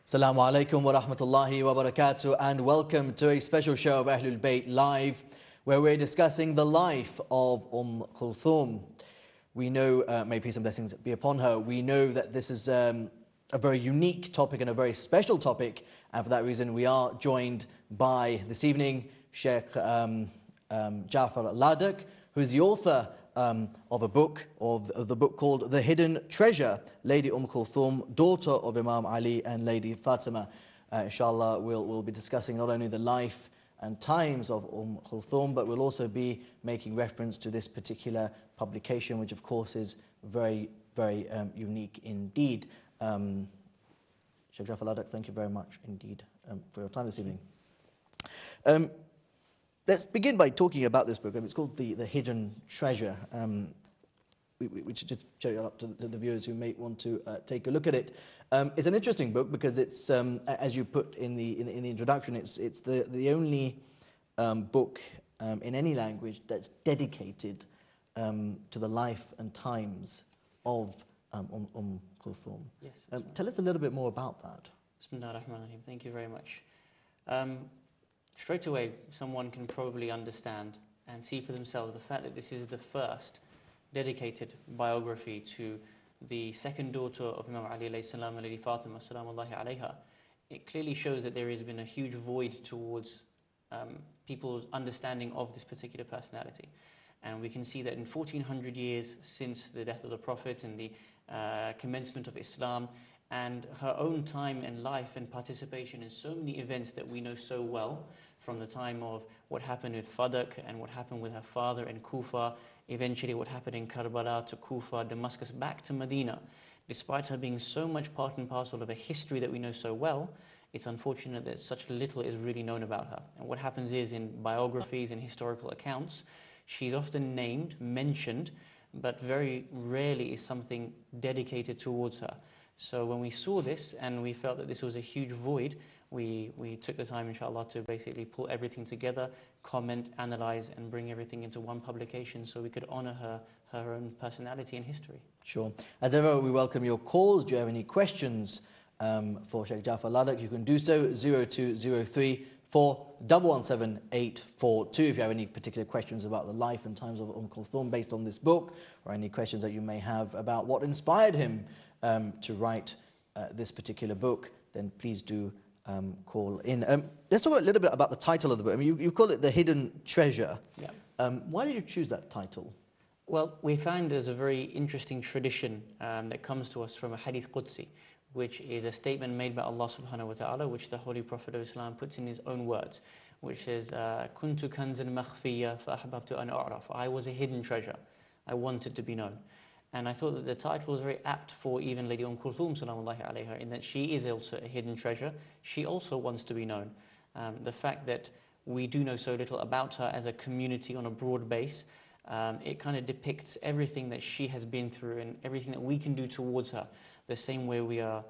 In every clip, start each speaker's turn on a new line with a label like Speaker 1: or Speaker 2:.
Speaker 1: Assalamu alaikum wa rahmatullahi wa barakatuh, and welcome to a special show of Ahlul Bayt Live, where we're discussing the life of Kulthum. We know, may peace and blessings be upon her, we know that this is a very unique topic and a very special topic, and for that reason we are joined by, this evening, Sheikh Jaffer Ladak, who is the author of a book, of the book called The Hidden Treasure, Lady Kulthum, daughter of Imam Ali and Lady Fatima. Inshallah, we'll be discussing not only the life and times of Kulthum, but we'll also be making reference to this particular publication, which of course is very, very unique indeed. Sheikh Jaffer Ladak, thank you very much indeed for your time this evening. Let's begin by talking about this book. It's called The Hidden Treasure. We should just show it up to the viewers who may want to take a look at it. It's an interesting book because it's, as you put in the introduction, it's the only book in any language that's dedicated to the life and times of Kulthum.
Speaker 2: Yes.
Speaker 1: Tell us a little bit more about that.
Speaker 2: Bismillah ar-Rahman ar-Rahim. Thank you very much. Straight away, someone can probably understand and see for themselves the fact that this is the first dedicated biography to the second daughter of Imam Ali alayhi salam and Lady Fatima salamullahi alayha. It clearly shows that there has been a huge void towards people's understanding of this particular personality. And we can see that in 1400 years since the death of the Prophet and the commencement of Islam, and her own time and life and participation in so many events that we know so well, from the time of what happened with Fadak and what happened with her father in Kufa, eventually what happened in Kerbala to Kufa, Damascus, back to Medina. Despite her being so much part and parcel of a history that we know so well, it's unfortunate that such little is really known about her. And what happens is, in biographies and historical accounts, she's often named, mentioned, but very rarely is something dedicated towards her. So when we saw this and we felt that this was a huge void, we took the time, inshallah, to basically pull everything together, comment, analyze, and bring everything into one publication so we could honor her own personality and history. Sure.
Speaker 1: As ever, we welcome your calls. Do you have any questions for Sheikh Jaffer Ladak? You can do so, 0203 417 842. If you have any particular questions about the life and times of Kulthum based on this book, or any questions that you may have about what inspired him to write this particular book, then please do call in. Let's talk a little bit about the title of the book. I mean, you call it The Hidden Treasure.
Speaker 2: Yeah.
Speaker 1: Why did you choose that title?
Speaker 2: Well, we find there's a very interesting tradition that comes to us from a Hadith Qudsi, which is a statement made by Allah subhanahu wa ta'ala, which the Holy Prophet of Islam puts in his own words, which is, Kuntu kanzan makhfiya fa ahbabtu an a'raf. I was a hidden treasure. I wanted to be known. And I thought that the title was very apt for even Lady Kulthum salamullahi alayha, in that she is also a hidden treasure. She also wants to be known. The fact that we do know so little about her as a community on a broad base, it kind of depicts everything that she has been through and everything that we can do towards her. The same way we are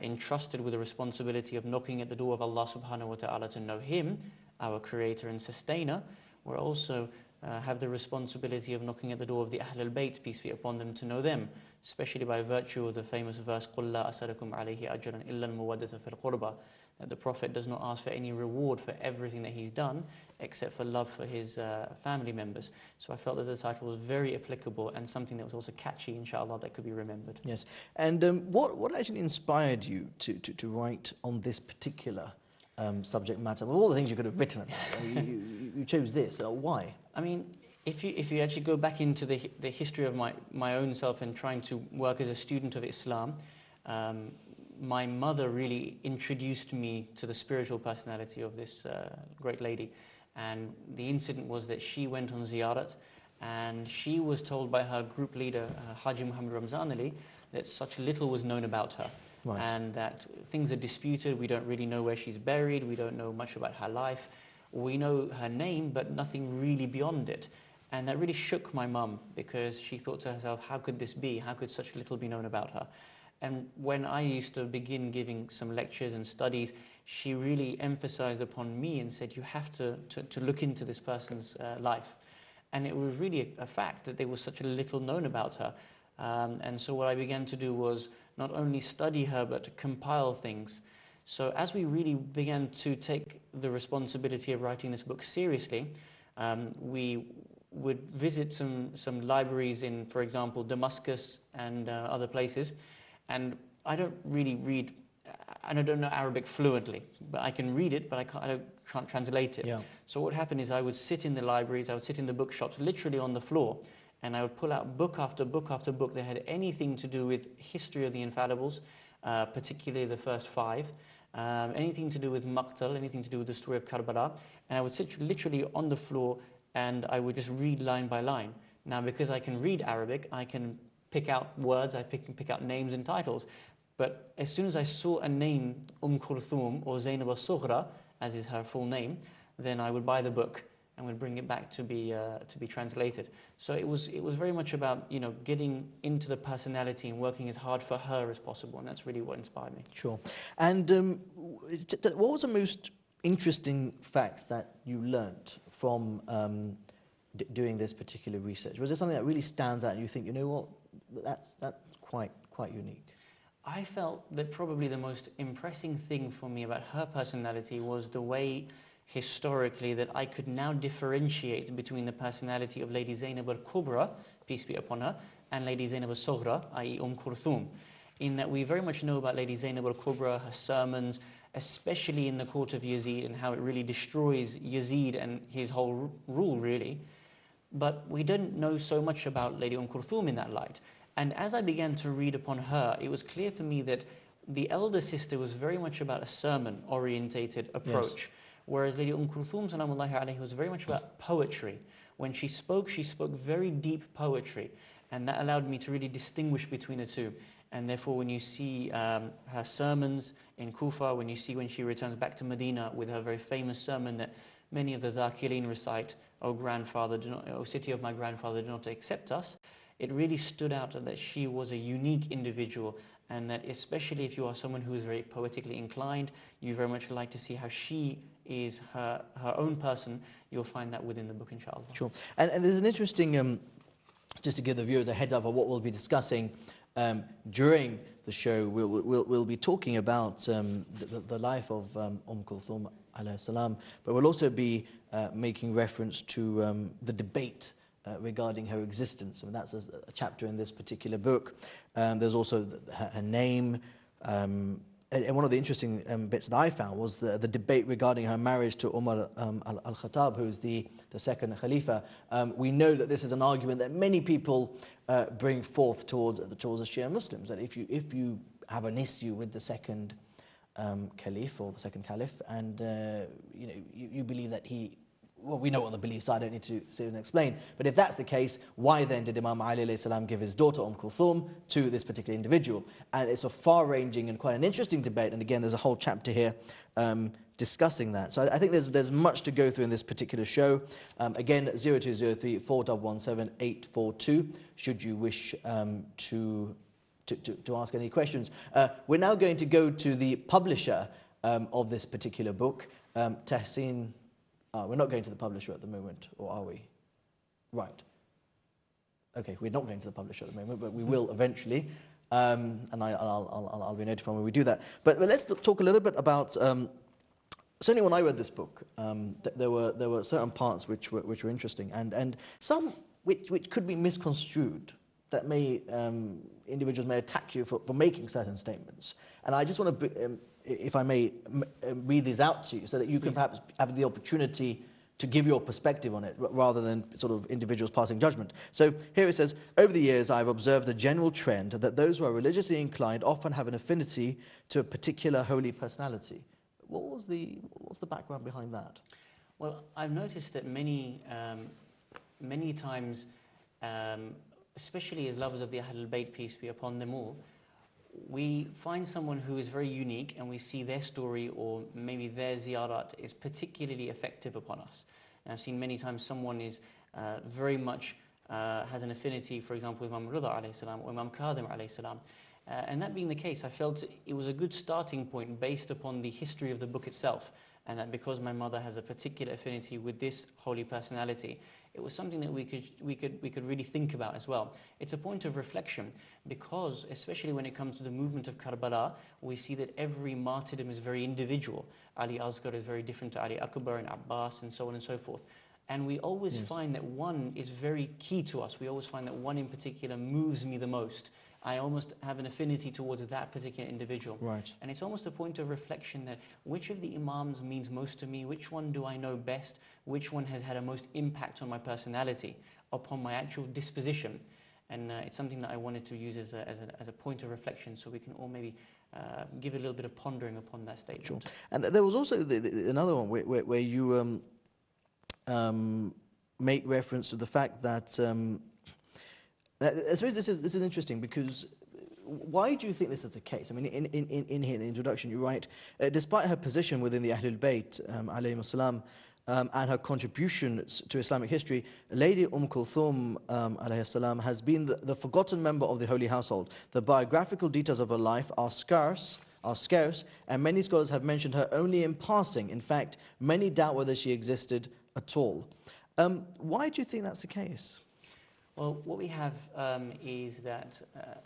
Speaker 2: entrusted with the responsibility of knocking at the door of Allah subhanahu wa ta'ala to know Him, our creator and sustainer, we're also have the responsibility of knocking at the door of the Ahlul Bayt, peace be upon them, to know them, especially by virtue of the famous verse, قُلْ لَا أَسَلَكُمْ عَلَيْهِ أَجْرًا إِلَّا الْمُوَدَّةَ فِي الْقُرْبَى, that the Prophet does not ask for any reward for everything that he's done, except for love for his family members. So I felt that the title was very applicable and something that was also catchy, inshallah, that could be remembered.
Speaker 1: Yes. And what actually inspired you to write on this particular subject matter? Of all the things you could have written about, you chose this. Why?
Speaker 2: I mean, if you actually go back into the history of my own self and trying to work as a student of Islam, my mother really introduced me to the spiritual personality of this great lady. And the incident was that she went on ziyarat, and she was told by her group leader, Haji Muhammad Ramzan Ali, that such little was known about her. Right. And that things are disputed. We don't really know where she's buried. We don't know much about her life. We know her name, but nothing really beyond it. And that really shook my mum, because she thought to herself, how could this be? How could such little be known about her? And when I used to begin giving some lectures and studies, she really emphasized upon me and said, you have to look into this person's life. And it was really a fact that there was such a little known about her. And so what I began to do was not only study her, but to compile things. So as we really began to take the responsibility of writing this book seriously, we would visit some libraries in, for example, Damascus and other places. And I don't really read, and I don't know Arabic fluently, but I can read it, but I can't translate it.
Speaker 1: Yeah.
Speaker 2: So what happened is I would sit in the libraries, I would sit in the bookshops, literally on the floor, and I would pull out book after book after book that had anything to do with history of the Infallibles, particularly the first 5, anything to do with Maqtal, anything to do with the story of Kerbala, and I would sit literally on the floor and I would just read line by line. Now, because I can read Arabic, I can pick out words, I can pick out names and titles. But as soon as I saw a name, Kulthum or Zainab al-Sughra, as is her full name, then I would buy the book and would bring it back to be translated. So it was very much about, you know, getting into the personality and working as hard for her as possible, and that's really what inspired me.
Speaker 1: Sure. And what was the most interesting facts that you learnt from doing this particular research? Was there something that really stands out and you think, you know what, that's quite unique?
Speaker 2: I felt that probably the most impressive thing for me about her personality was the way, historically, that I could now differentiate between the personality of Lady Zainab al-Kubra, peace be upon her, and Lady Zainab al-Sughra, i.e. Kulthum. In that we very much know about Lady Zainab al-Kubra, her sermons, especially in the court of Yazid, and how it really destroys Yazid and his whole rule, really. But we didn't know so much about Lady Kulthum in that light. And as I began to read upon her, it was clear for me that the elder sister was very much about a sermon-orientated approach. Yes. Whereas Lady Kulthum, salamullahi alayhi, was very much about poetry. When she spoke very deep poetry. And that allowed me to really distinguish between the two. And therefore, when you see her sermons in Kufa, when she returns back to Medina with her very famous sermon that many of the Dhakirin recite, "O grandfather, O city of my grandfather, do not accept us," it really stood out that she was a unique individual, and that especially if you are someone who is very poetically inclined, you very much like to see how she is her own person, you'll find that within the book, inshallah.
Speaker 1: Sure. And there's an interesting, just to give the viewers a heads up of what we'll be discussing during the show, we'll be talking about the life of Kulthum alayhi salam, but we'll also be making reference to the debate regarding her existence. I mean, that's a chapter in this particular book. There's also her name. And one of the interesting bits that I found was the debate regarding her marriage to Umar al-Khattab, who's the second Khalifa. We know that this is an argument that many people bring forth towards the Shia Muslims, that if you have an issue with the second caliph or the second caliph, and you believe that he, well, we know what the beliefs are, I don't need to sit and explain. But if that's the case, why then did Imam Ali alayhi salam give his daughter Kulthum to this particular individual? And it's a far-ranging and quite an interesting debate. And again, there's a whole chapter here discussing that. So I think there's much to go through in this particular show. Again, 0203 4117 842, should you wish to ask any questions. We're now going to go to the publisher of this particular book, Tahsin. We're not going to the publisher at the moment, or are we? Right. Okay, we're not going to the publisher at the moment, but we will eventually, and I'll be notified when we do that. But let's talk a little bit about. Certainly, when I read this book, there were certain parts which were interesting, and some which could be misconstrued. That individuals may attack you for making certain statements, and I just want to, if I may, read these out to you so that you can perhaps have the opportunity to give your perspective on it rather than sort of individuals passing judgment. So here it says, over the years I've observed a general trend that those who are religiously inclined often have an affinity to a particular holy personality. What's the background behind that?
Speaker 2: Well, I've noticed that many times, especially as lovers of the Ahlul Bayt, peace be upon them all, we find someone who is very unique and we see their story or maybe their ziyarat is particularly effective upon us. And I've seen many times someone is very much has an affinity, for example, with Imam Rida alayhi salam or Imam Kadhim alayhi salam. And that being the case, I felt it was a good starting point based upon the history of the book itself. and that because my mother has a particular affinity with this holy personality, it was something that we could really think about as well. It's a point of reflection because, especially when it comes to the movement of Kerbala, we see that every martyrdom is very individual. Ali Asghar is very different to Ali Akbar and Abbas and so on and so forth. And we always find that one is very key to us. We always find that one in particular moves me the most. I almost have an affinity towards that particular individual.
Speaker 1: Right.
Speaker 2: And it's almost a point of reflection that which of the Imams means most to me, which one do I know best, which one has had a most impact on my personality, upon my actual disposition. And it's something that I wanted to use as a point of reflection, so we can all maybe give a little bit of pondering upon that statement.
Speaker 1: Sure. And there was also another one where you make reference to the fact that I suppose this is interesting because why do you think this is the case? I mean, in here, in the introduction, you write, despite her position within the Ahlul Bayt, alayhim salam, and her contribution to Islamic history, Lady Kulthum, alayhi salam, has been the forgotten member of the Holy Household. The biographical details of her life are scarce, and many scholars have mentioned her only in passing. In fact, many doubt whether she existed at all. Why do you think that's the case?
Speaker 2: Well, what we have is that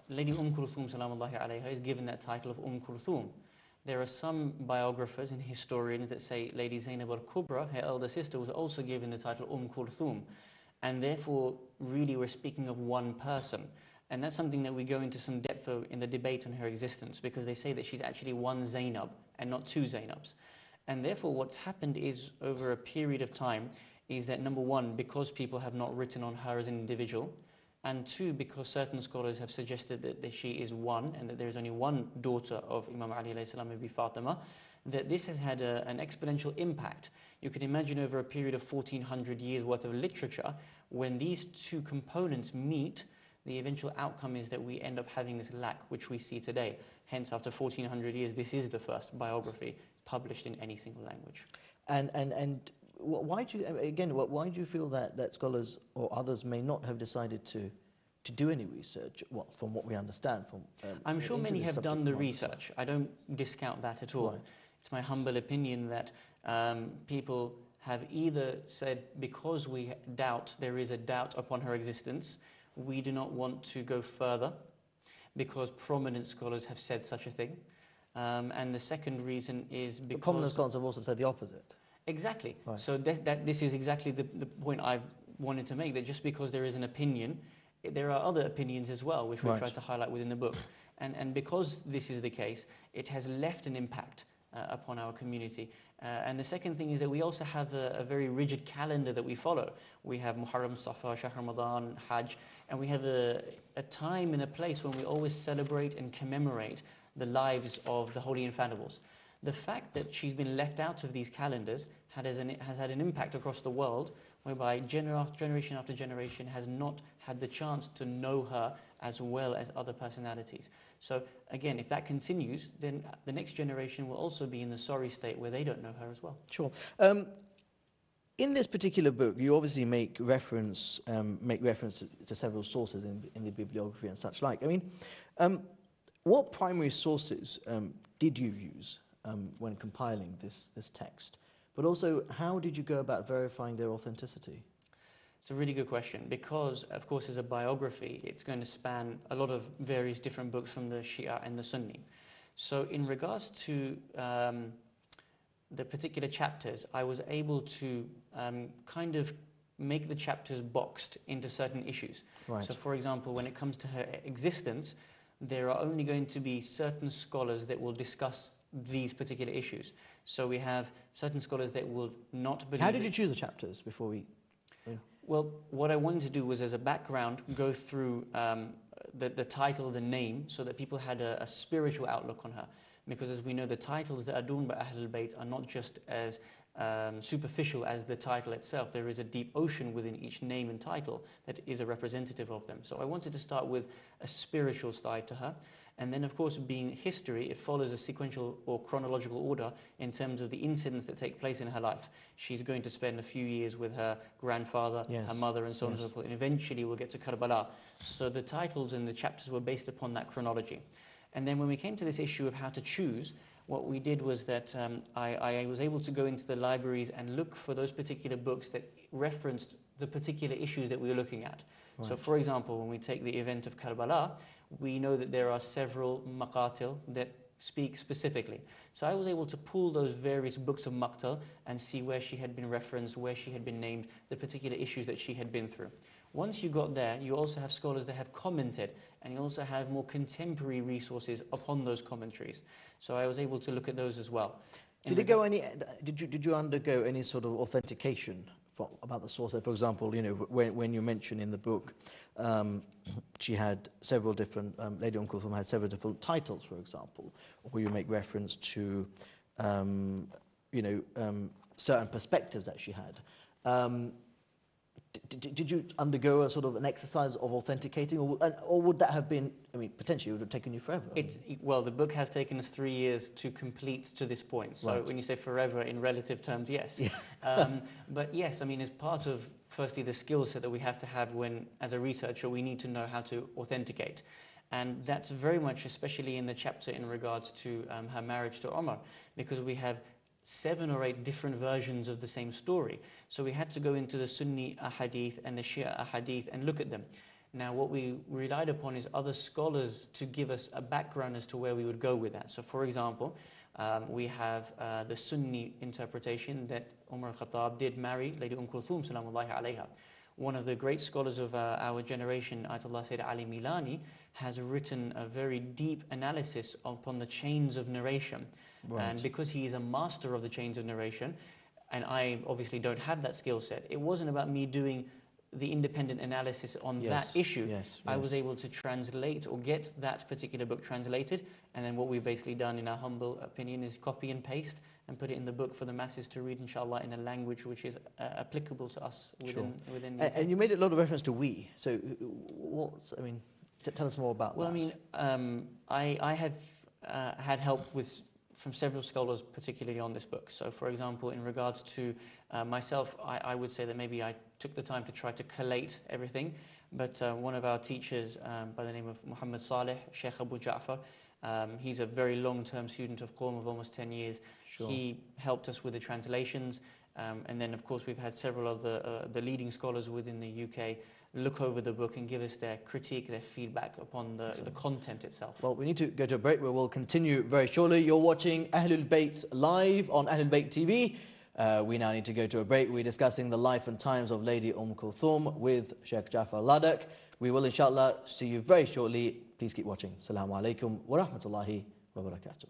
Speaker 2: Lady Kulthum salamullahi alayha is given that title of Kulthum. There are some biographers and historians that say Lady Zainab al-Kubra, her elder sister, was also given the title Kulthum. And therefore, really we're speaking of one person. And that's something that we go into some depth of in the debate on her existence, because they say that she's actually one Zainab and not two Zainabs. And therefore what's happened is, over a period of time, is that number one, because people have not written on her as an individual, and two, because certain scholars have suggested that she is one, and that there is only one daughter of Imam Ali alayhi salam, Lady Fatima, that this has had an exponential impact. You can imagine over a period of 1400 years worth of literature, when these two components meet, the eventual outcome is that we end up having this lack, which we see today. Hence, after 1400 years, this is the first biography published in any single language.
Speaker 1: And why do you feel that scholars or others may not have decided to do any research? Well, from what we understand,
Speaker 2: I'm sure many have done the research. I don't discount that at all. Right. It's my humble opinion that people have either said, because we doubt, there is a doubt upon her existence, we do not want to go further, because prominent scholars have said such a thing. And the second reason is because...
Speaker 1: But prominent scholars have also said the opposite.
Speaker 2: Exactly. Right. So this is exactly the point I wanted to make, that just because there is an opinion, there are other opinions as well, which we try to highlight within the book. And because this is the case, it has left an impact upon our community. And the second thing is that we also have a very rigid calendar that we follow. We have Muharram, Safar, Shahr Ramadan, Hajj, and we have a time and a place when we always celebrate and commemorate the lives of the holy Infallibles. The fact that she's been left out of these calendars has had an impact across the world, whereby generation after generation has not had the chance to know her as well as other personalities. So again, if that continues, then the next generation will also be in the sorry state where they don't know her as well.
Speaker 1: Sure. In this particular book, you obviously make reference to several sources in the bibliography and such like. I mean, what primary sources did you use when compiling this text? But also, how did you go about verifying their authenticity?
Speaker 2: It's a really good question, because, of course, as a biography, it's going to span a lot of various different books from the Shia and the Sunni. So in regards to the particular chapters, I was able to kind of make the chapters boxed into certain issues. Right. So, for example, when it comes to her existence, there are only going to be certain scholars that will discuss these particular issues. So we have certain scholars that will not believe...
Speaker 1: How did you choose the chapters before we... Yeah.
Speaker 2: Well, what I wanted to do was, as a background, go through the title, the name, so that people had a spiritual outlook on her. Because as we know, the titles that are done by Ahlul Bayt are not just as superficial as the title itself. There is a deep ocean within each name and title that is a representative of them. So I wanted to start with a spiritual side to her. And then, of course, being history, it follows a sequential or chronological order in terms of the incidents that take place in her life. She's going to spend a few years with her grandfather, her mother, and so on and so forth. And eventually we'll get to Kerbala. So the titles and the chapters were based upon that chronology. And then when we came to this issue of how to choose, what we did was that I was able to go into the libraries and look for those particular books that referenced the particular issues that we were looking at.
Speaker 1: Right.
Speaker 2: So for example, when we take the event of Kerbala, we know that there are several maqatil that speak specifically. So I was able to pull those various books of Maqtal and see where she had been referenced, where she had been named, the particular issues that she had been through. Once you got there, you also have scholars that have commented, and you also have more contemporary resources upon those commentaries. So I was able to look at those as well.
Speaker 1: Did you undergo any sort of authentication about the source? For example, you know, when you mention in the book, she had several different, Lady Kulthum had several different titles, for example, or you make reference to, you know, certain perspectives that she had. Did you undergo a sort of an exercise of authenticating, or would that have been, I mean, potentially it would have taken you forever?
Speaker 2: Well, the book has taken us 3 years to complete to this point. So
Speaker 1: right.
Speaker 2: When you say forever in relative terms, yes.
Speaker 1: Yeah.
Speaker 2: But yes, I mean, as part of, firstly, the skill set that we have to have when, as a researcher, we need to know how to authenticate. And that's very much, especially in the chapter in regards to her marriage to Umar, because we have 7 or 8 different versions of the same story. So we had to go into the Sunni ahadith and the Shia ahadith and look at them. Now what we relied upon is other scholars to give us a background as to where we would go with that. So for example, we have the Sunni interpretation that Umar al-Khattab did marry Lady Kulthum salamullahi alayha. One of the great scholars of our generation, Ayatollah Sayyid Ali Milani, has written a very deep analysis upon the chains of narration.
Speaker 1: Right.
Speaker 2: And because he is a master of the chains of narration, and I obviously don't have that skill set, it wasn't about me doing the independent analysis on that issue.
Speaker 1: Yes.
Speaker 2: I was able to translate or get that particular book translated, and then what we've basically done, in our humble opinion, is copy and paste and put it in the book for the masses to read, inshallah, in a language which is applicable to us within the UK.
Speaker 1: And you made a lot of reference to we. So I mean, tell us more about that.
Speaker 2: Well, I mean, I have had help from several scholars, particularly on this book. So, for example, in regards to myself, I would say that maybe I took the time to try to collate everything. But one of our teachers, by the name of Muhammad Saleh, Sheikh Abu Jaffer, he's a very long-term student of Qom of almost 10 years.
Speaker 1: Sure.
Speaker 2: He helped us with the translations. And then, of course, we've had several of the leading scholars within the UK look over the book and give us their critique, their feedback upon the content itself.
Speaker 1: Well, we need to go to a break where we'll continue very shortly. You're watching Ahlul Bayt live on Ahlul Bayt TV. We now need to go to a break. We're discussing the life and times of Lady Kulthum with Sheikh Jaffer Ladak. We will, inshallah, see you very shortly. Please keep watching. Assalamu alaikum wa rahmatullahi wa barakatuh.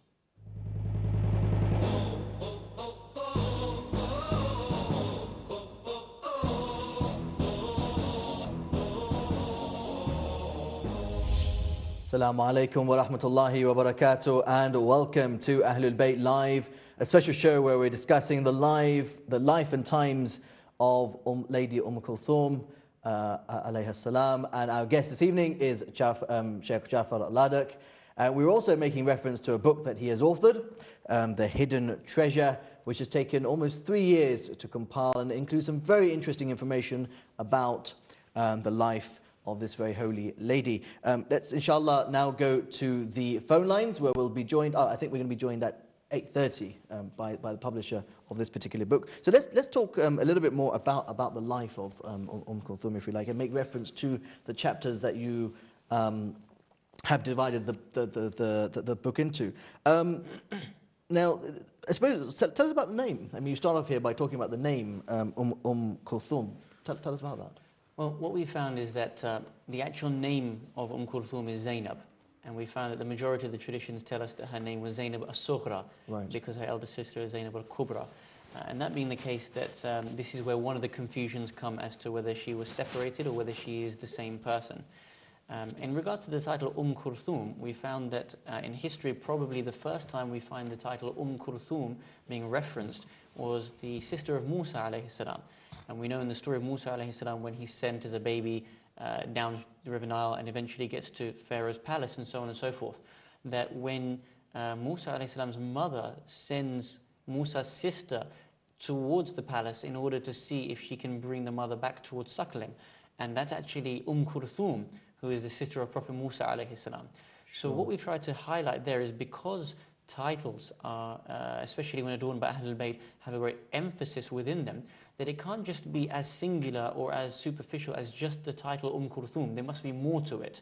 Speaker 1: Assalamu alaikum wa rahmatullahi wa barakatuh, and welcome to Ahlul Bayt Live, a special show where we're discussing the life and times of Lady Kulthum alayha salam, and our guest this evening is Sheikh Jaffer Ladak. We're also making reference to a book that he has authored, The Hidden Treasure, which has taken almost 3 years to compile and includes some very interesting information about the life of this very holy lady. Let's inshallah now go to the phone lines where we'll be joined. I think we're going to be joined at 8:30 by the publisher of this particular book. So let's talk a little bit more about the life of Kulthum, if you like, and make reference to the chapters that you have divided the book into. Now, I suppose, tell us about the name. I mean, you start off here by talking about the name Kulthum. Tell us about that.
Speaker 2: Well, what we found is that the actual name of Kulthum is Zainab. And we found that the majority of the traditions tell us that her name was Zainab al-Sughra,
Speaker 1: right,
Speaker 2: because her elder sister is Zainab al-Kubra. And that being the case, that this is where one of the confusions come as to whether she was separated or whether she is the same person. In regards to the title Kulthum, we found that in history, probably the first time we find the title Kulthum being referenced was the sister of Musa alayhi salam. And we know in the story of Musa alayhi salam, when he's sent as a baby down the River Nile and eventually gets to Pharaoh's palace and so on and so forth, that when Musa alayhi salam's mother sends Musa's sister towards the palace in order to see if she can bring the mother back towards suckling. And that's actually Kulthum, who is the sister of Prophet Musa alayhi salam. So what we've tried to highlight there is, because titles are, especially when adorned by Ahlul Bayt, have a great emphasis within them, that it can't just be as singular or as superficial as just the title Kulthum. There must be more to it.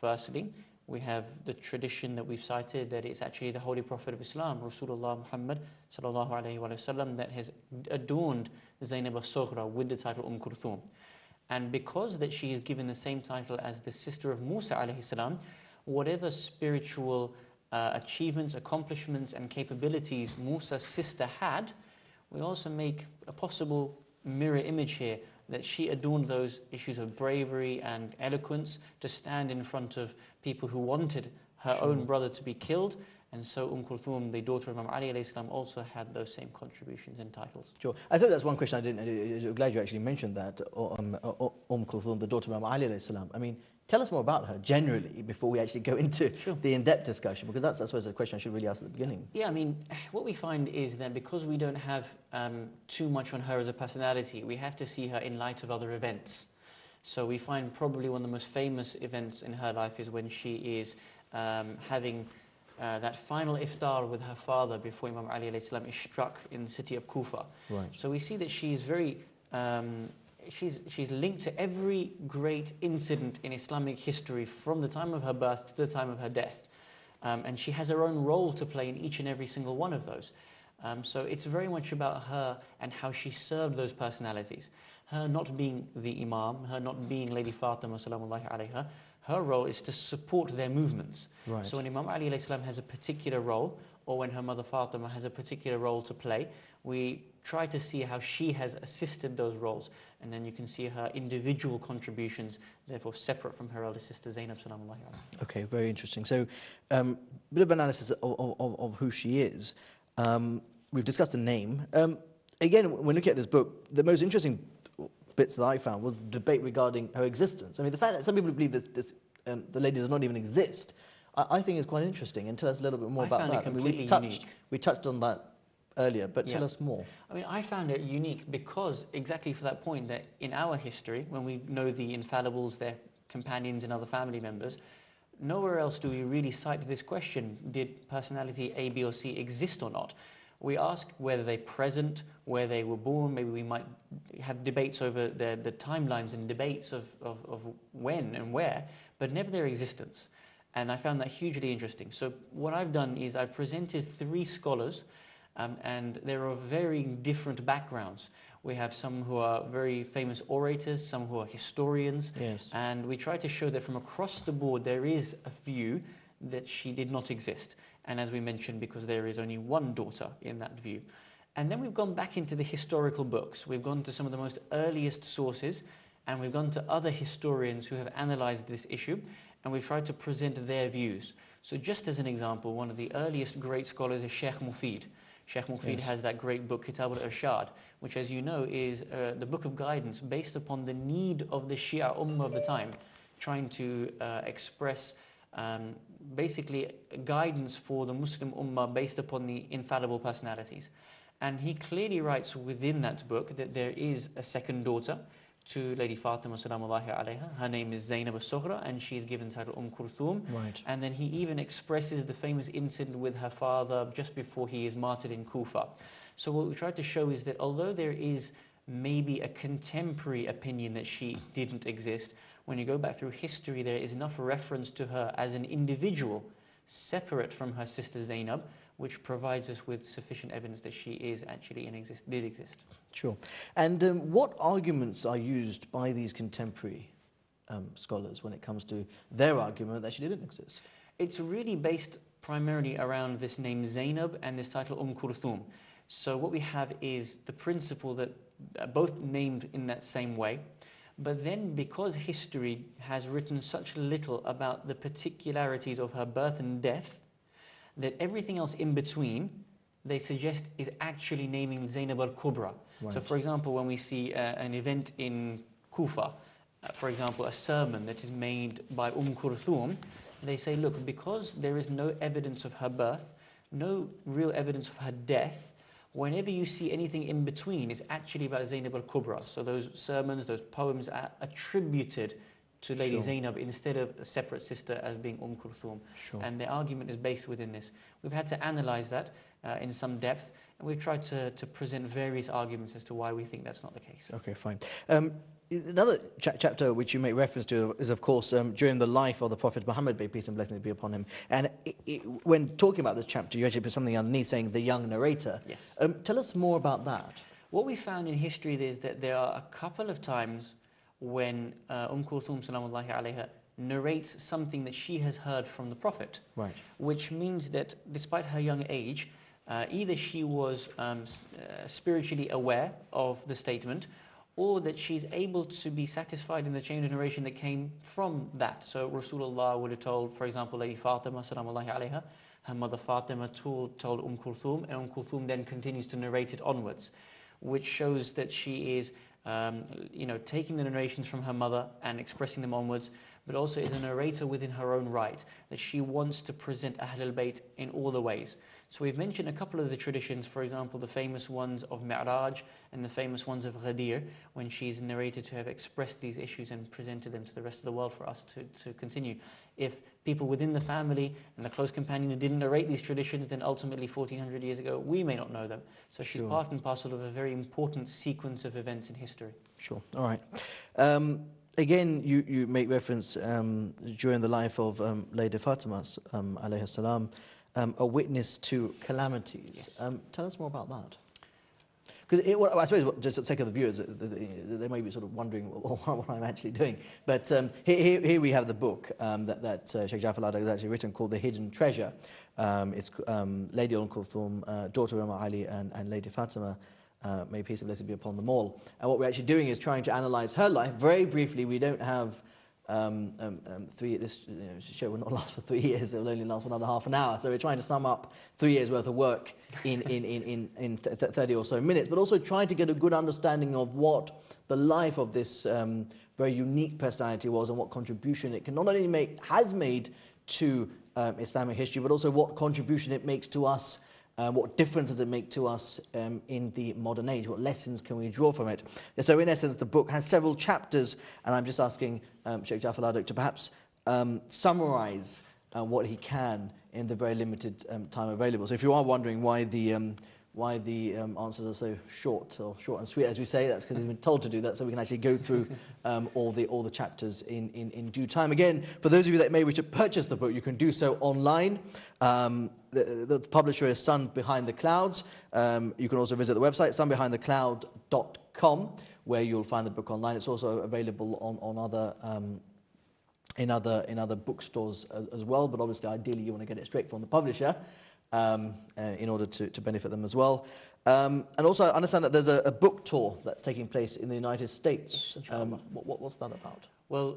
Speaker 2: Firstly, we have the tradition that we've cited that it's actually the Holy Prophet of Islam, Rasulullah Muhammad sallallahu alaihi wasallam, that has adorned Zainab al-Sughra with the title Kulthum. And because that she is given the same title as the sister of Musa alayhi salam, whatever spiritual achievements, accomplishments and capabilities Musa's sister had, we also make a possible mirror image here that she adorned those issues of bravery and eloquence to stand in front of people who wanted her own brother to be killed. And so Kulthum, the daughter of Imam Ali alayhi salam, also had those same contributions and titles.
Speaker 1: Sure. I thought that's one question I didn't. I'm glad you actually mentioned that. Kulthum, the daughter of Imam Ali alayhi salam. I mean, tell us more about her generally before we actually go into the in-depth discussion, because that's, I suppose, a question I should really ask at the beginning.
Speaker 2: Yeah, I mean, what we find is that because we don't have too much on her as a personality, we have to see her in light of other events. So we find probably one of the most famous events in her life is when she is having that final iftar with her father before Imam Ali alayhi salam is struck in the city of Kufa.
Speaker 1: Right.
Speaker 2: So we see that she is very, she's linked to every great incident in Islamic history from the time of her birth to the time of her death. And she has her own role to play in each and every single one of those. So it's very much about her and how she served those personalities. Her not being the Imam, her not being Lady Fatima salamullahi alayha, her role is to support their movements.
Speaker 1: Right.
Speaker 2: So when Imam Ali alayhi salam has a particular role, or when her mother Fatima has a particular role to play, we try to see how she has assisted those roles. And then you can see her individual contributions, therefore separate from her elder sister Zainab salamullahi alayha.
Speaker 1: Okay, very interesting. So, bit of analysis of who she is. We've discussed the name. Again, when looking at this book, the most interesting bits that I found was the debate regarding her existence. I mean, the fact that some people believe that the lady does not even exist, I think is quite interesting. And tell us a little bit more about that.
Speaker 2: I found it completely unique.
Speaker 1: We touched on that earlier, but tell us more.
Speaker 2: I mean, I found it unique because exactly for that point that in our history, when we know the Infallibles, their companions and other family members, nowhere else do we really cite this question, did personality A, B or C exist or not? We ask whether they're present, where they were born. Maybe we might have debates over the timelines and debates of when and where, but never their existence. And I found that hugely interesting. So what I've done is I've presented 3 scholars, and they're of very different backgrounds. We have some who are very famous orators, some who are historians, and we try to show that from across the board there is a view that she did not exist. And as we mentioned, because there is only one daughter in that view. And then we've gone back into the historical books. We've gone to some of the most earliest sources, and we've gone to other historians who have analyzed this issue, and we've tried to present their views. So just as an example, one of the earliest great scholars is Sheikh Mufid. Sheikh Mufid has that great book, Kitab al-Irshad, which, as you know, is the book of guidance based upon the need of the Shia Ummah of the time, trying to express basically guidance for the Muslim Ummah based upon the infallible personalities. And he clearly writes within that book that there is a second daughter to Lady Fatima salamullahi alayha. Her name is Zainab al-Sughra, and she is given the title Kulthum.
Speaker 1: Right.
Speaker 2: And then he even expresses the famous incident with her father just before he is martyred in Kufa. So what we tried to show is that although there is maybe a contemporary opinion that she didn't exist, when you go back through history, there is enough reference to her as an individual, separate from her sister Zainab, which provides us with sufficient evidence that she is actually did exist.
Speaker 1: Sure. And what arguments are used by these contemporary scholars when it comes to their argument that she didn't exist?
Speaker 2: It's really based primarily around this name Zainab and this title Kulthum. So what we have is the principle that both named in that same way. But then because history has written such little about the particularities of her birth and death, that everything else in between, they suggest, is actually naming Zainab al-Kubra. Right. So for example, when we see an event in Kufa, for example, a sermon that is made by Kulthum, they say, look, because there is no evidence of her birth, no real evidence of her death, whenever you see anything in between, it's actually about Zainab al-Kubra. So those sermons, those poems are attributed to Lady
Speaker 1: Sure.
Speaker 2: Zainab instead of a separate sister as being Kulthum.
Speaker 1: Sure.
Speaker 2: And the argument is based within this. We've had to analyze that in some depth, and we've tried to present various arguments as to why we think that's not the case.
Speaker 1: Okay, fine. Another chapter which you make reference to is, of course, during the life of the Prophet Muhammad, may peace and blessings be upon him. And when talking about this chapter, you actually put something underneath saying the young narrator.
Speaker 2: Yes.
Speaker 1: Tell us more about that.
Speaker 2: What we found in history is that there are a couple of times when Kulthum salamullahi alayha narrates something that she has heard from the Prophet.
Speaker 1: Right.
Speaker 2: Which means that despite her young age, either she was spiritually aware of the statement, or that she's able to be satisfied in the chain of narration that came from that. So Rasulullah would have told, for example, Lady Fatima salamullahi alayha, her mother Fatima told Kulthum, and Kulthum then continues to narrate it onwards, which shows that she is taking the narrations from her mother and expressing them onwards, but also is a narrator within her own right, that she wants to present Ahlul Bayt in all the ways. So we've mentioned a couple of the traditions, for example, the famous ones of Mi'raj and the famous ones of Ghadir, when she's narrated to have expressed these issues and presented them to the rest of the world for us to continue. If people within the family and the close companions didn't narrate these traditions, then ultimately 1400 years ago, we may not know them. So she's
Speaker 1: Sure.
Speaker 2: part and parcel of a very important sequence of events in history.
Speaker 1: Sure. All right. Again, you make reference during the life of Lady Fatima, alayhi salam, a witness to calamities.
Speaker 2: Yes.
Speaker 1: Tell us more about that. Because I suppose, just for the sake of the viewers, they may be sort of wondering what I'm actually doing. But here we have the book that Sheikh Jaffer Ladak has actually written called The Hidden Treasure. It's Lady Kulthum, daughter of Imam Ali, and Lady Fatima. May peace and blessing be upon them all. And what we're actually doing is trying to analyse her life very briefly. We don't have this show will not last for 3 years. It will only last for another half an hour. So we're trying to sum up 3 years worth of work in 30 or so minutes, but also trying to get a good understanding of what the life of this very unique personality was and what contribution it can not only has made to Islamic history, but also what contribution it makes to us. What difference does it make to us in the modern age? What lessons can we draw from it? So in essence, the book has several chapters, and I'm just asking Sheikh Jaffer Ladak to perhaps summarize what he can in the very limited time available. So if you are wondering why the answers are so short and sweet, as we say, that's because he's been told to do that, so we can actually go through all the chapters in due time. Again, for those of you that may wish to purchase the book, you can do so online. The publisher is Sun Behind the Clouds. You can also visit the website sunbehindthecloud.com, where you'll find the book online. It's also available on other bookstores as well, but obviously ideally you want to get it straight from the publisher in order to benefit them as well. And also I understand that there's a book tour that's taking place in the United States. What's that about?
Speaker 2: Well,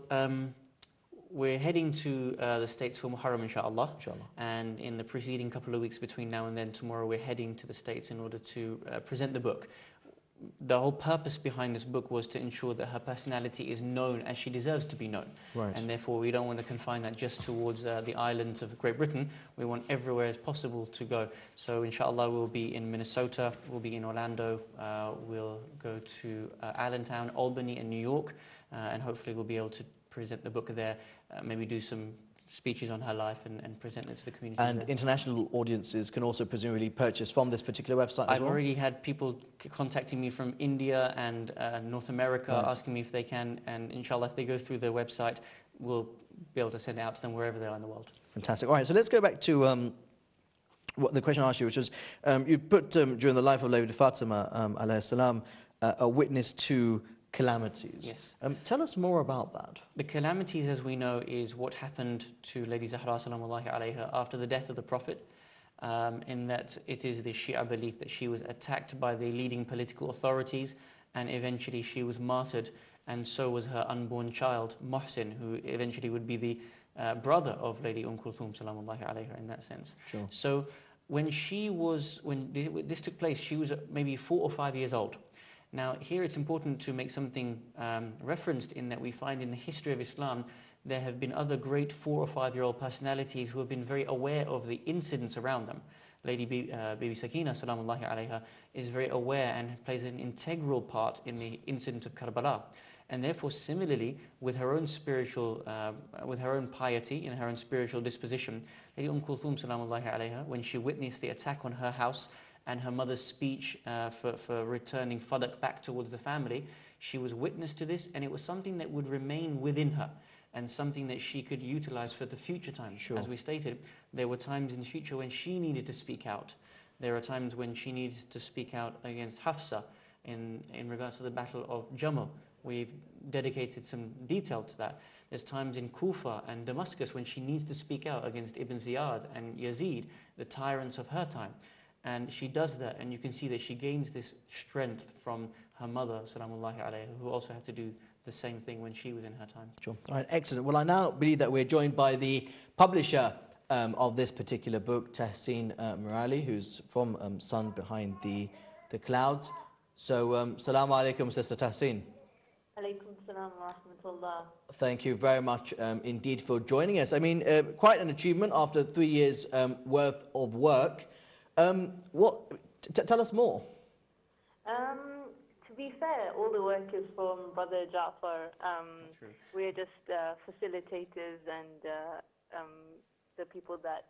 Speaker 2: we're heading to the States for Muharram, inshallah. And in the preceding couple of weeks between now and then, tomorrow we're heading to the States in order to present the book. The whole purpose behind this book was to ensure that her personality is known as she deserves to be known.
Speaker 1: Right.
Speaker 2: And therefore we don't want to confine that just towards the islands of Great Britain. We want everywhere as possible to go. So inshallah we'll be in Minnesota, we'll be in Orlando, we'll go to Allentown, Albany and New York, and hopefully we'll be able to present the book there, maybe do some speeches on her life and present it to the community.
Speaker 1: And international audiences can also presumably purchase from this particular website as well?
Speaker 2: I've already had people contacting me from India and North America,
Speaker 1: right,
Speaker 2: asking me if they can, and inshallah if they go through their website, we'll be able to send it out to them wherever they are in the world.
Speaker 1: Fantastic. All right, so let's go back to what the question I asked you, which was, you put during the life of Lady Fatima, alayhi salam, a witness to calamities.
Speaker 2: Yes.
Speaker 1: Tell us more about that.
Speaker 2: The calamities, as we know, is what happened to Lady Zahra salamullahi alayha after the death of the Prophet, in that it is the Shia belief that she was attacked by the leading political authorities and eventually she was martyred, and so was her unborn child, Muhsin, who eventually would be the brother of Lady Kulthum salamullahi alayha in that sense.
Speaker 1: Sure.
Speaker 2: So when this took place, she was maybe 4 or 5 years old. Now, here it's important to make something referenced in that we find in the history of Islam, there have been other great 4 or 5-year-old personalities who have been very aware of the incidents around them. Lady Bibi Sakina, salamullahi alayha, is very aware and plays an integral part in the incident of Kerbala. And therefore, similarly, with her own spiritual, with her own piety and her own spiritual disposition, Lady Kulthum, salamullahi alayha, when she witnessed the attack on her house and her mother's speech for returning Fadak back towards the family, she was witness to this, and it was something that would remain within her and something that she could utilize for the future times.
Speaker 1: Sure.
Speaker 2: As we stated, there were times in the future when she needed to speak out. There are times when she needs to speak out against Hafsa in regards to the battle of Jamal. We've dedicated some detail to that. There's times in Kufa and Damascus when she needs to speak out against Ibn Ziyad and Yazid, the tyrants of her time. And she does that, and you can see that she gains this strength from her mother, salamullahi alayha, who also had to do the same thing when she was in her time.
Speaker 1: Sure. All right, excellent. Well, I now believe that we're joined by the publisher of this particular book, Tahseen Murali, who's from Sun Behind the Clouds. So, Salaamu Alaikum, Sister Tahseen.
Speaker 3: Alaikum salam wa rahmatullah.
Speaker 1: Thank you very much indeed for joining us. I mean, quite an achievement after 3 years worth of work. Tell us more.
Speaker 3: To be fair, all the work is from Brother Jaffer. We're just facilitators and the people that,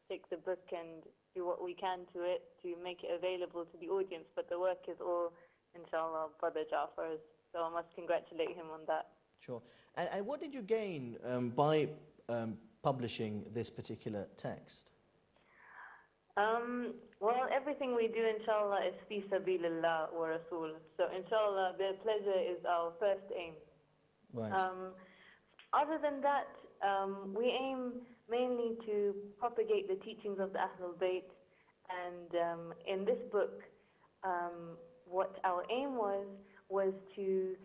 Speaker 3: take the book and do what we can to it to make it available to the audience. But the work is all, inshallah, Brother Jaffer's. So I must congratulate him on that.
Speaker 1: Sure. And what did you gain by publishing this particular text?
Speaker 3: Well, everything we do, inshallah, is fi sabilillah wa rasul. So, inshallah, their pleasure is our first aim.
Speaker 1: Right.
Speaker 3: Other than that, we aim mainly to propagate the teachings of the Ahlul Bayt. And in this book, what our aim was to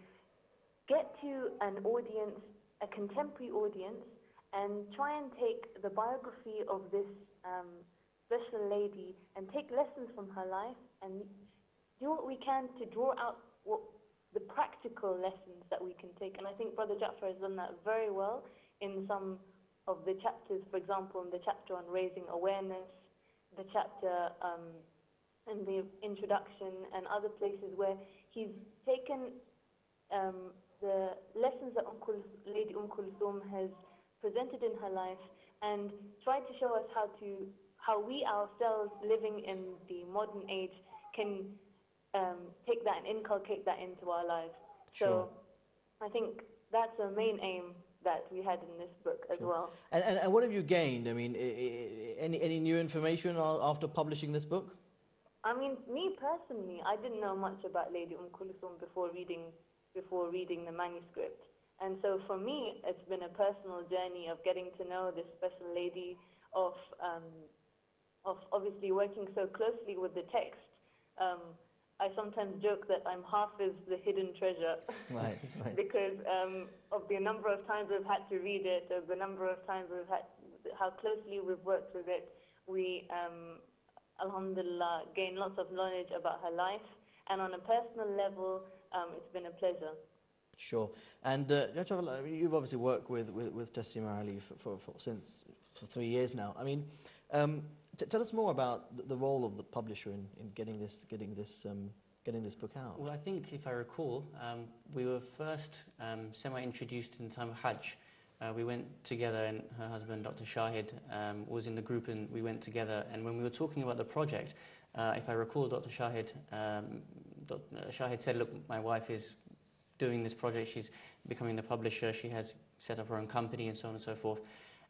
Speaker 3: get to an audience, a contemporary audience, and try and take the biography of this special lady and take lessons from her life and do what we can to draw out the practical lessons that we can take. And I think Brother Jaffer has done that very well in some of the chapters. For example, in the chapter on raising awareness, the chapter in the introduction, and other places where he's taken the lessons that Lady Kulthum has presented in her life and tried to show us how we ourselves living in the modern age can take that and inculcate that into our lives.
Speaker 1: Sure.
Speaker 3: So I think that's the main aim that we had in this book as well.
Speaker 1: And what have you gained? I mean, any new information after publishing this book?
Speaker 3: I mean, me personally, I didn't know much about Lady Kulthum before reading the manuscript. And so for me, it's been a personal journey of getting to know this special lady, of obviously working so closely with the text. I sometimes joke that I'm half is the hidden treasure.
Speaker 1: Right.
Speaker 3: Because of the number of times we've had to read it, or the number of times how closely we've worked with it, we, alhamdulillah, gain lots of knowledge about her life. And on a personal level, it's been a pleasure.
Speaker 1: Sure. And you've obviously worked with Tahseen Ali for 3 years now. I mean, tell us more about the role of the publisher in getting this book out.
Speaker 2: Well, I think if I recall, we were first semi-introduced in the time of Hajj. We went together, and her husband, Dr. Shahid, was in the group, and we went together. And when we were talking about the project, if I recall, Dr. Shahid said, look, my wife is doing this project, she's becoming the publisher, she has set up her own company and so on and so forth.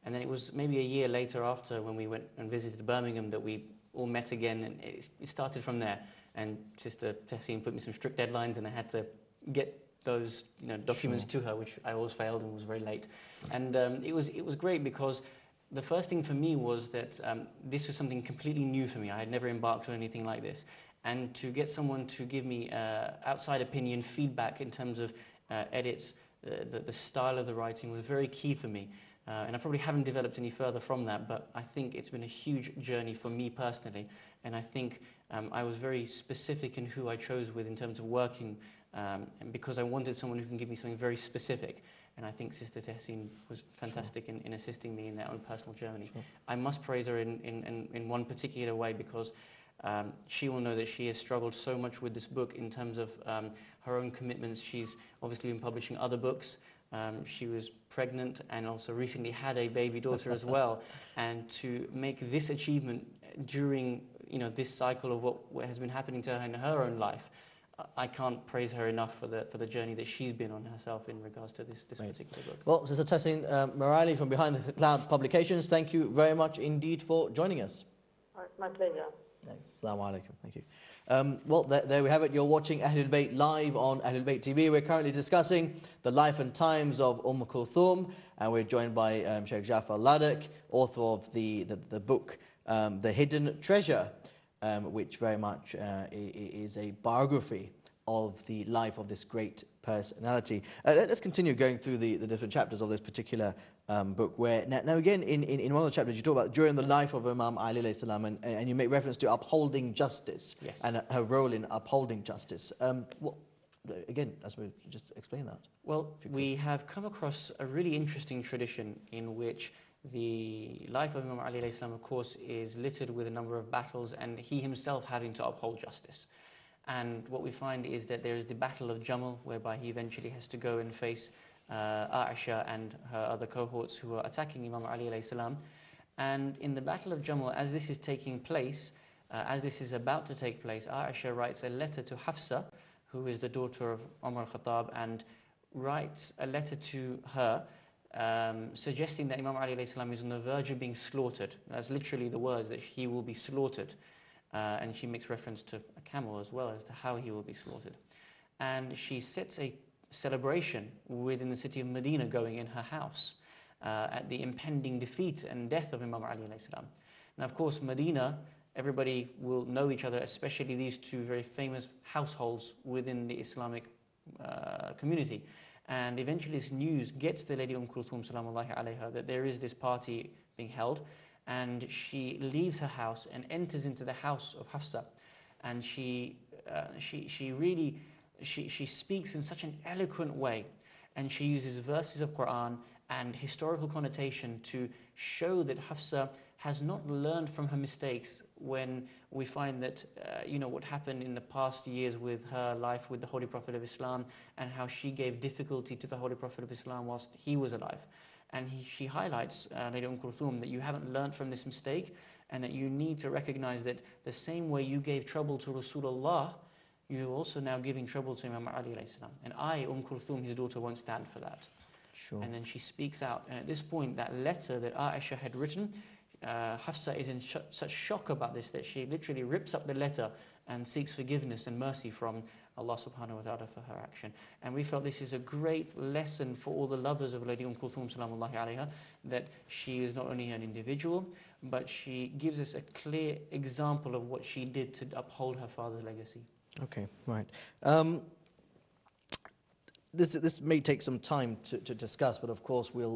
Speaker 2: And then it was maybe a year later, after when we went and visited Birmingham, that we all met again, and it started from there. And Sister Tahseen put me some strict deadlines, and I had to get those documents to her, which I always failed and was very late. And it was great, because the first thing for me was that this was something completely new for me. I had never embarked on anything like this. And to get someone to give me outside opinion, feedback in terms of edits, the style of the writing was very key for me. And I probably haven't developed any further from that, but I think it's been a huge journey for me personally. And I think I was very specific in who I chose with in terms of working, and because I wanted someone who can give me something very specific. And I think Sister Tahseen was fantastic in assisting me in that own personal journey. I must praise her in one particular way, because She will know that she has struggled so much with this book in terms of her own commitments. She's obviously been publishing other books. She was pregnant and also recently had a baby daughter as well. And to make this achievement during this cycle of what has been happening to her in her own life, I can't praise her enough for the journey that she's been on herself in regards to this particular book.
Speaker 1: Well, Sister Tessin Morali from Behind the Cloud Publications, thank you very much indeed for joining us.
Speaker 3: It's my pleasure.
Speaker 1: Assalamu alaikum. Thank you. Well, there we have it. You're watching Ahlul Bayt live on Ahlul Bayt TV. We're currently discussing the life and times of Kulthum, and we're joined by Sheikh Jaffer Ladak, author of the book The Hidden Treasure, which very much is a biography of the life of this great personality. Let's continue going through the different chapters of this particular book, where now again in one of the chapters you talk about during the life of Imam Ali alayhi salam, and you make reference to upholding justice.
Speaker 2: Yes.
Speaker 1: And her role in upholding justice. Again, I suppose just explain that.
Speaker 2: Well, we have come across a really interesting tradition in which the life of Imam Ali alayhi salam, of course, is littered with a number of battles and he himself having to uphold justice. And what we find is that there is the Battle of Jamal, whereby he eventually has to go and face Aisha and her other cohorts who are attacking Imam Ali alayhi salam. And in the Battle of Jamal, as this is taking place, as this is about to take place, Aisha writes a letter to Hafsa, who is the daughter of Umar al-Khattab, and writes a letter to her suggesting that Imam Ali alayhi salam is on the verge of being slaughtered. That's literally the words, that he will be slaughtered. And she makes reference to a camel as well as to how he will be slaughtered. And she sets a celebration within the city of Medina going in her house at the impending defeat and death of Imam Ali alayhi salam. Now, of course, Medina, everybody will know each other, especially these two very famous households within the Islamic community. And eventually this news gets to Lady Kulthum salamullahi alayha that there is this party being held, and she leaves her house and enters into the house of Hafsa, and she speaks in such an eloquent way, and she uses verses of Quran and historical connotation to show that Hafsa has not learned from her mistakes, when we find that what happened in the past years with her life with the Holy Prophet of Islam, and how she gave difficulty to the Holy Prophet of Islam whilst he was alive. And she highlights, Lady Kulthum, that you haven't learned from this mistake, and that you need to recognize that the same way you gave trouble to Rasulullah, you're also now giving trouble to Imam Ali alayhi salam. And I, Kulthum, his daughter, won't stand for that.
Speaker 1: Sure.
Speaker 2: And then she speaks out. And at this point, that letter that Aisha had written, Hafsa is in such shock about this that she literally rips up the letter and seeks forgiveness and mercy from Allah subhanahu wa ta'ala for her action. And we felt this is a great lesson for all the lovers of Lady Kulthum salamullahi alayha, that she is not only an individual, but she gives us a clear example of what she did to uphold her father's legacy.
Speaker 1: Okay, right. This may take some time to discuss, but of course we've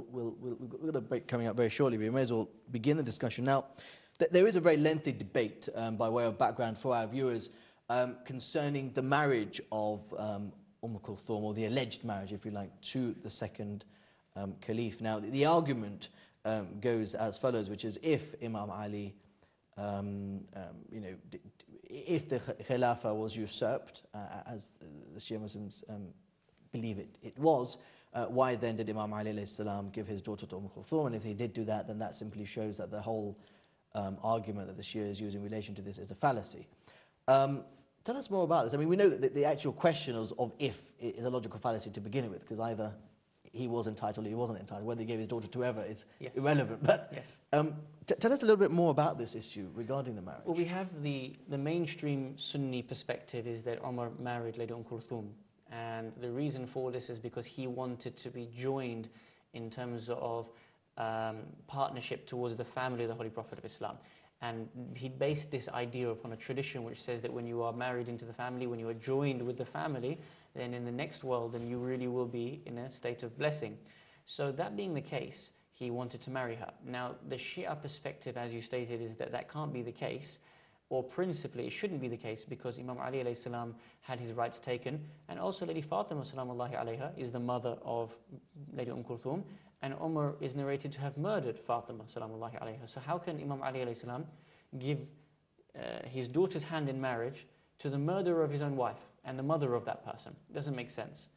Speaker 1: got a break coming up very shortly. We may as well begin the discussion now. There is a very lengthy debate, by way of background for our viewers, concerning the marriage of Kulthum, or the alleged marriage, if you like, to the second caliph. Now, the argument goes as follows, which is if Imam Ali, if the Khilafah was usurped, as the Shia Muslims believe it was, why then did Imam Ali alayhi salam give his daughter to Kulthum? And if he did do that, then that simply shows that the whole argument that the Shia is using in relation to this is a fallacy. Tell us more about this. I mean, we know that the actual question of if is a logical fallacy to begin with, because either he was entitled or he wasn't entitled. Whether he gave his daughter to whoever is irrelevant. But tell us a little bit more about this issue regarding the marriage.
Speaker 2: Well, we have the mainstream Sunni perspective is that Umar married Lady Kulthum. And the reason for this is because he wanted to be joined in terms of partnership towards the family of the Holy Prophet of Islam. And he based this idea upon a tradition which says that when you are married into the family, when you are joined with the family, then in the next world, then you really will be in a state of blessing. So that being the case, he wanted to marry her. Now, the Shia perspective, as you stated, is that that can't be the case, or principally it shouldn't be the case, because Imam Ali alayhi salam had his rights taken, and also Lady Fatima salamullahi alayha is the mother of Lady Kulthum, and Umar is narrated to have murdered Fatima salamullahi alayha. So how can Imam Ali alayhi salam give his daughter's hand in marriage to the murderer of his own wife and the mother of that person. It doesn't make sense.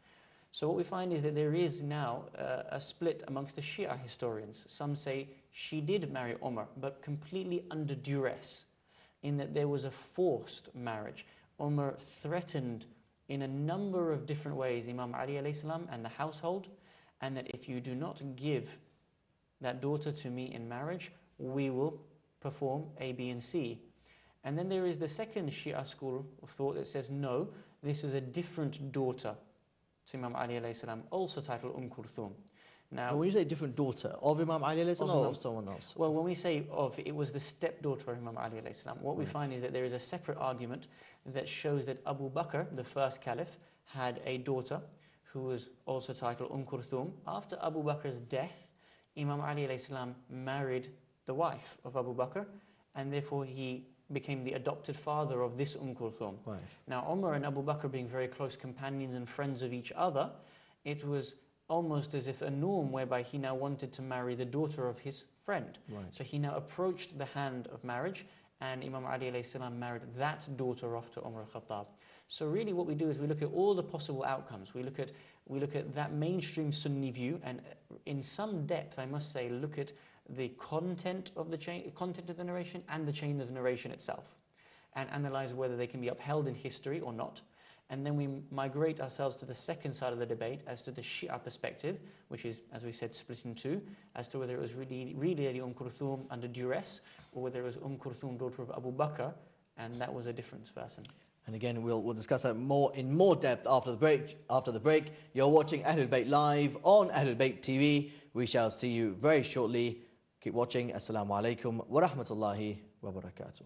Speaker 2: So what we find is that there is now a split amongst the Shia historians. Some say she did marry Umar, but completely under duress, in that there was a forced marriage. Umar threatened in a number of different ways Imam Ali alayhi salam and the household, and that if you do not give that daughter to me in marriage, we will perform A, B, and C. And then there is the second Shia school of thought that says, no, this was a different daughter to Imam Ali alayhi salam, also titled Kulthum. Now,
Speaker 1: when you say different daughter, of Imam Ali alayhi salam or of someone else?
Speaker 2: Well, when we say of, it was the stepdaughter of Imam Ali alayhi salam. What we find is that there is a separate argument that shows that Abu Bakr, the first caliph, had a daughter who was also titled Kulthum. After Abu Bakr's death, Imam Ali alayhi salam married the wife of Abu Bakr, and therefore he became the adopted father of this Kulthum.
Speaker 1: Right.
Speaker 2: Now, Umar and Abu Bakr being very close companions and friends of each other, it was almost as if a norm whereby he now wanted to marry the daughter of his friend.
Speaker 1: Right.
Speaker 2: So he now approached the hand of marriage, and Imam Ali alayhi salam married that daughter off to Umar al-Khattab. So really what we do is we look at all the possible outcomes. We look at that mainstream Sunni view, and in some depth, I must say, look at the content of the narration and the chain of narration itself, and analyze whether they can be upheld in history or not. And then we migrate ourselves to the second side of the debate as to the Shia perspective, which is, as we said, split in two, as to whether it was really Lady Kulthum under duress, or whether it was Kulthum, daughter of Abu Bakr, and that was a different person.
Speaker 1: And again, we'll discuss that in more depth after the break. After the break, you're watching Ahlul Bayt live on Ahlul Bayt TV. We shall see you very shortly. Keep watching. Assalamu alaikum wa rahmatullahi wa barakatuh.